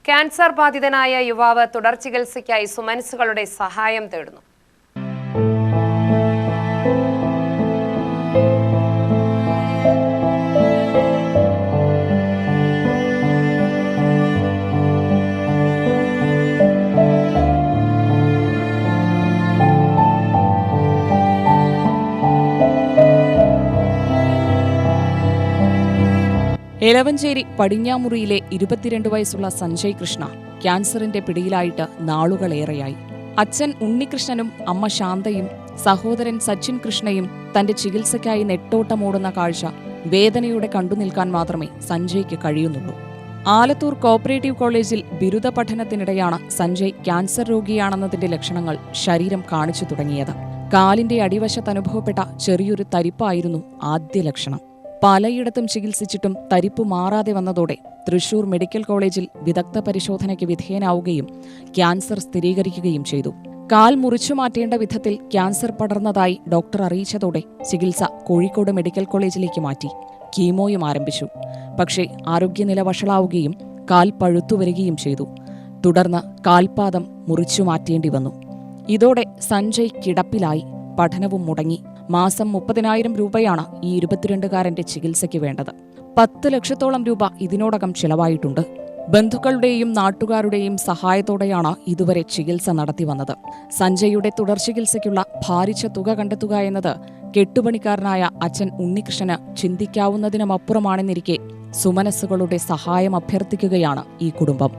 Cancer ബാധിതനായ യുവാവ് തുടർ ചികിത്സയ്ക്കായി സുമനസ്സുകളുടെ സഹായം തേടുന്നു. എലവഞ്ചേരി പടിഞ്ഞാമുറിയിലെ 22 വയസ്സുള്ള സഞ്ജയ് കൃഷ്ണ ക്യാൻസറിന്റെ പിടിയിലായിട്ട് നാളുകളേറെയായി. അച്ഛൻ ഉണ്ണികൃഷ്ണനും അമ്മ ശാന്തയും സഹോദരൻ സച്ചിൻ കൃഷ്ണയും തന്റെ ചികിത്സയ്ക്കായി നെട്ടോട്ടമോടുന്ന കാഴ്ച വേദനയോടെ കണ്ടുനിൽക്കാൻ മാത്രമേ സഞ്ജയ്ക്ക് കഴിയുന്നുള്ളൂ. ആലത്തൂർ കോപ്പറേറ്റീവ് കോളേജിൽ ബിരുദ പഠനത്തിനിടെയാണ് സഞ്ജയ് ക്യാൻസർ രോഗിയാണെന്നതിന്റെ ലക്ഷണങ്ങൾ ശരീരം കാണിച്ചു തുടങ്ങിയത്. കാലിന്റെ അടിവശത്ത് അനുഭവപ്പെട്ട ചെറിയൊരു തരിപ്പായിരുന്നു ആദ്യ ലക്ഷണം. പലയിടത്തും ചികിത്സിച്ചിട്ടും തരിപ്പ് മാറാതെ വന്നതോടെ തൃശൂർ മെഡിക്കൽ കോളേജിൽ വിദഗ്ധ പരിശോധനയ്ക്ക് വിധേയനാവുകയും ക്യാൻസർ സ്ഥിരീകരിക്കുകയും ചെയ്തു. കാൽ മുറിച്ചു മാറ്റേണ്ട വിധത്തിൽ ക്യാൻസർ പടർന്നതായി ഡോക്ടർ അറിയിച്ചതോടെ ചികിത്സ കോഴിക്കോട് മെഡിക്കൽ കോളേജിലേക്ക് മാറ്റി. കീമോയും ആരംഭിച്ചു. പക്ഷേ ആരോഗ്യനില വഷളാവുകയും കാൽ പഴുത്തുവരികയും ചെയ്തു. തുടർന്ന് കാൽപാദം മുറിച്ചു മാറ്റേണ്ടി വന്നു. ഇതോടെ സഞ്ജയ് കിടപ്പിലായി. പഠനവും മുടങ്ങി. മാസം 30,000 രൂപയാണ് ഈ 22-കാരന്റെ ചികിത്സയ്ക്ക് വേണ്ടത്. 10 ലക്ഷത്തോളം രൂപ ഇതിനോടകം ചിലവായിട്ടുണ്ട്. ബന്ധുക്കളുടെയും നാട്ടുകാരുടെയും സഹായത്തോടെയാണ് ഇതുവരെ ചികിത്സ നടത്തി വന്നത്. സഞ്ജയുടെ തുടർ ചികിത്സയ്ക്കുള്ള ഭാരിച്ച തുക കണ്ടെത്തുക എന്നത് കെട്ടുപണിക്കാരനായ അച്ഛൻ ഉണ്ണികൃഷ്ണന് ചിന്തിക്കാവുന്നതിനുമപ്പുറമാണെന്നിരിക്കെ സുമനസ്സുകളുടെ സഹായം അഭ്യർത്ഥിക്കുകയാണ് ഈ കുടുംബം.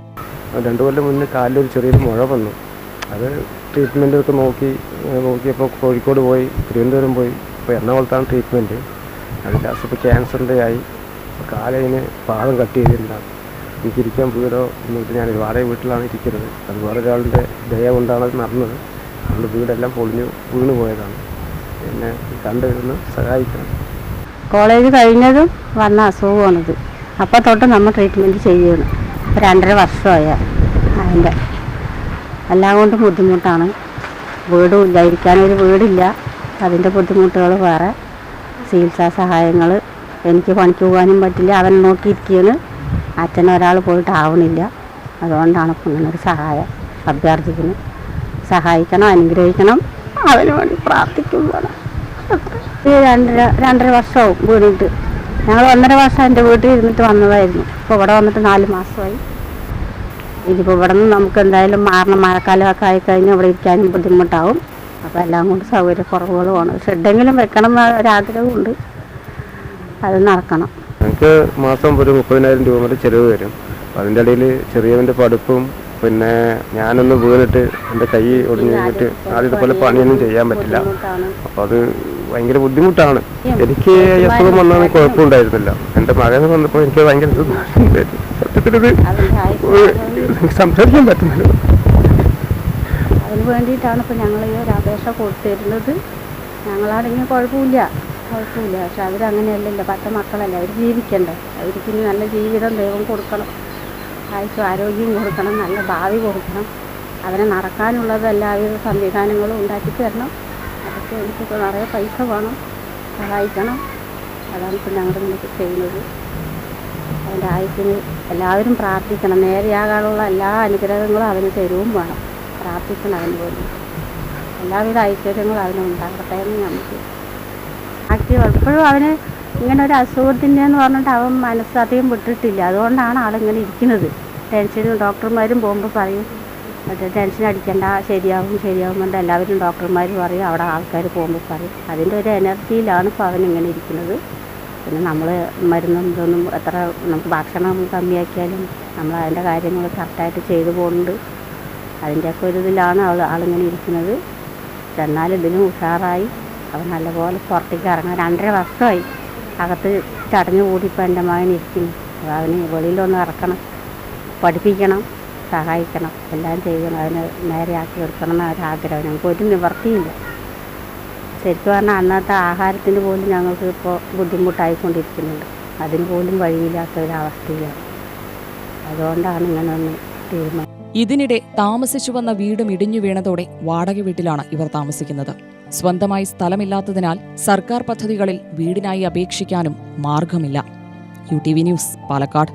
2 കൊല്ലം മുന്നേ കാലിലൊരു ചെറിയൊരു മുഴ വന്നു. അത് ട്രീറ്റ്മെൻറ്റൊക്കെ നോക്കിയപ്പോൾ കോഴിക്കോട് പോയി, തിരുവനന്തപുരം പോയി, ഇപ്പോൾ എറണാകുളത്താണ് ട്രീറ്റ്മെൻറ്റ്. അത് ലാസ്റ്റ് ഇപ്പോൾ ക്യാൻസറിൻ്റെ ആയി. കാലതിന് പാദം കട്ട് ചെയ്തിട്ടുണ്ടാകും. എനിക്കിരിക്കാൻ വീടോ എന്നിട്ട് ഞാൻ വാടക വീട്ടിലാണ് ഇരിക്കുന്നത്. അത് വേറെ ഒരാളുടെ ദയ കൊണ്ടാണ് അത് നടന്നത്. അതുകൊണ്ട് വീടെല്ലാം വീണ് പോയതാണ്. എന്നെ കണ്ടുവരുന്ന സഹായിക്കണം. കോളേജ് കഴിഞ്ഞതും വന്ന അസുഖമാണിത്. അപ്പോൾ തൊട്ട് നമ്മൾ ട്രീറ്റ്മെൻറ്റ് ചെയ്യണം. 2.5 വർഷമായ അതിൻ്റെ എല്ലാം കൊണ്ടും ബുദ്ധിമുട്ടാണ്. വീടുമില്ല, ഇരിക്കാനൊരു വീടില്ല. അതിൻ്റെ ബുദ്ധിമുട്ടുകൾ വേറെ. ചികിത്സാ സഹായങ്ങൾ, എനിക്ക് പണിക്ക് പോകാനും പറ്റില്ല. അവൻ നോക്കിയിരിക്കുകയാണ്. അച്ഛനൊരാൾ പോയിട്ടാവണില്ല. അതുകൊണ്ടാണ് ഇപ്പം ഇങ്ങനൊരു സഹായം അഭ്യർത്ഥിക്കുന്നത്. സഹായിക്കണം, അനുഗ്രഹിക്കണം. അതിന് വേണ്ടി പ്രാർത്ഥിക്കുകയാണ്. 2.5 വർഷമാവും വീണിട്ട്. ഞങ്ങൾ 1.5 വർഷം എൻ്റെ വീട്ടിൽ ഇരുന്നിട്ട് വന്നതായിരുന്നു. ഇപ്പോൾ ഇവിടെ വന്നിട്ട് 4 മാസമായി. ഇതിപ്പോൾ ഇവിടെ നിന്ന് നമുക്ക് എന്തായാലും മാറണം. മഴക്കാലമൊക്കെ ആയിക്കഴിഞ്ഞാൽ ഇവിടെ ഇരിക്കാനും ബുദ്ധിമുട്ടാവും. അപ്പോൾ എല്ലാം കൊണ്ട് സൗകര്യക്കുറവുകളുമാണ്. ഷെഡെങ്കിലും വെക്കണം എന്ന ഒരാഗ്രഹമുണ്ട്. അത് നടക്കണം. ഞങ്ങൾക്ക് മാസം ഒരു 30,000 രൂപ വരെ ചിലവ് വരും. അതിൻ്റെ ഇടയിൽ ചെറിയവൻ്റെ പഠിപ്പും, പിന്നെ ഞാനൊന്ന് വീണിട്ട് എൻ്റെ കൈ ഒടിഞ്ഞ് കഴിഞ്ഞിട്ട് ആദ്യത്തെ പോലെ പണിയൊന്നും ചെയ്യാൻ പറ്റില്ല. അപ്പോൾ അത് ഭയങ്കര ബുദ്ധിമുട്ടാണ്. എനിക്ക് അസുഖം വന്നാൽ കുഴപ്പമുണ്ടായിരുന്നില്ല. എൻ്റെ മകന് വന്നപ്പോൾ എനിക്ക് ഭയങ്കര സത്യത്തിലത് സംസാരിക്കാൻ പറ്റുന്നില്ല. അതിന് വേണ്ടിയിട്ടാണ് ഇപ്പോൾ ഞങ്ങൾ ഈ ഒരു അപേക്ഷ കൊടുത്തിരുന്നത്. ഞങ്ങളാണെങ്കിൽ കുഴപ്പമില്ല. പക്ഷെ അവരങ്ങനെയല്ലല്ലോ. 10 മക്കളല്ലേ, അവർ ജീവിക്കണ്ടേ. അവർക്ക് ഇനി നല്ല ജീവിതം ദൈവം കൊടുക്കണം. ആയുസ്സും ആരോഗ്യം കൊടുക്കണം, നല്ല ഭാവി കൊടുക്കണം. അവരെ നടക്കാനുള്ളത് എല്ലാവിധ സംവിധാനങ്ങളും ഉണ്ടാക്കി തരണം. അതൊക്കെ എനിക്കിപ്പോൾ നിറയെ പൈസ വേണം, സഹായിക്കണം. അതാണ് ഇപ്പോൾ ഞങ്ങളുടെ മുന്നിൽ ചെയ്യുന്നത്. അതിൻ്റെ ആയുസ്സിന് എല്ലാവരും പ്രാർത്ഥിക്കണം. നേരെയാകാനുള്ള എല്ലാ അനുഗ്രഹങ്ങളും അവന് തരുവും വേണം. പ്രാർത്ഥിക്കണം അവന് വേണ്ടി. എല്ലാവിധ ഐശ്വര്യങ്ങളും അവനുണ്ടാകട്ടെ എന്ന് നമുക്ക് എപ്പോഴും അവന് ഇങ്ങനെ ഒരു അസുഖത്തിൻ്റെന്ന് പറഞ്ഞിട്ട് അവൻ മനസ്സധികം വിട്ടിട്ടില്ല. അതുകൊണ്ടാണ് ആളിങ്ങനെ ഇരിക്കുന്നത്. ടെൻഷനും ഡോക്ടർമാരും പോകുമ്പോൾ പറയും ടെൻഷൻ അടിക്കണ്ട, ശരിയാവും പറഞ്ഞിട്ട് എല്ലാവരും ഡോക്ടർമാർ പറയും. അവിടെ ആൾക്കാർ പോകുമ്പോൾ പറയും. അതിൻ്റെ ഒരു എനർജിയിലാണ് ഇപ്പോൾ അവനിങ്ങനെ ഇരിക്കുന്നത്. പിന്നെ നമ്മൾ മരുന്നും ഇതൊന്നും എത്ര നമുക്ക് ഭക്ഷണം കമ്മിയാക്കിയാലും നമ്മൾ അതിൻ്റെ കാര്യങ്ങൾ കറക്റ്റായിട്ട് ചെയ്തു പോകുന്നുണ്ട്. അതിൻ്റെയൊക്കെ ഒരു ഇതിലാണ് ആളിങ്ങനെ ഇരിക്കുന്നത്. എന്നാൽ ഇതിനും ഉഷാറായി. അവൻ നല്ലപോലെ പുറത്തേക്ക് ഇറങ്ങാൻ 2.5 വർഷമായി അകത്ത് ചടഞ്ഞു കൂടി. ഇപ്പോൾ എൻ്റെ മകൻ ഇരിക്കുന്നു. അപ്പോൾ അവന് വെളിയിലൊന്ന് ഇറക്കണം, പഠിപ്പിക്കണം, സഹായിക്കണം, എല്ലാം ചെയ്യണം. അതിനെ നേരെയാക്കി എടുക്കണം എന്നൊരാഗ്രഹം. ഞങ്ങൾക്ക് ഒരു നിവർത്തിയില്ല. ശരിക്കും പറഞ്ഞാൽ അന്നത്തെ ആഹാരത്തിന് പോലും ഞങ്ങൾക്ക് ഇപ്പോൾ ബുദ്ധിമുട്ടായിക്കൊണ്ടിരിക്കുന്നുണ്ട്. അതിന് പോലും വഴിയില്ലാത്ത ഒരവസ്ഥയിലാണ്. അതുകൊണ്ടാണ് ഇങ്ങനെ ഒന്ന് തീരുമാനം. ഇതിനിടെ താമസിച്ചു വന്ന വീടും ഇടിഞ്ഞു വീണതോടെ വാടക വീട്ടിലാണ് ഇവർ താമസിക്കുന്നത്. സ്വന്തമായി സ്ഥലമില്ലാത്തതിനാൽ സർക്കാർ പദ്ധതികളിൽ വീടിനായി അപേക്ഷിക്കാനും മാർഗമില്ല. UTV news, Palakkad.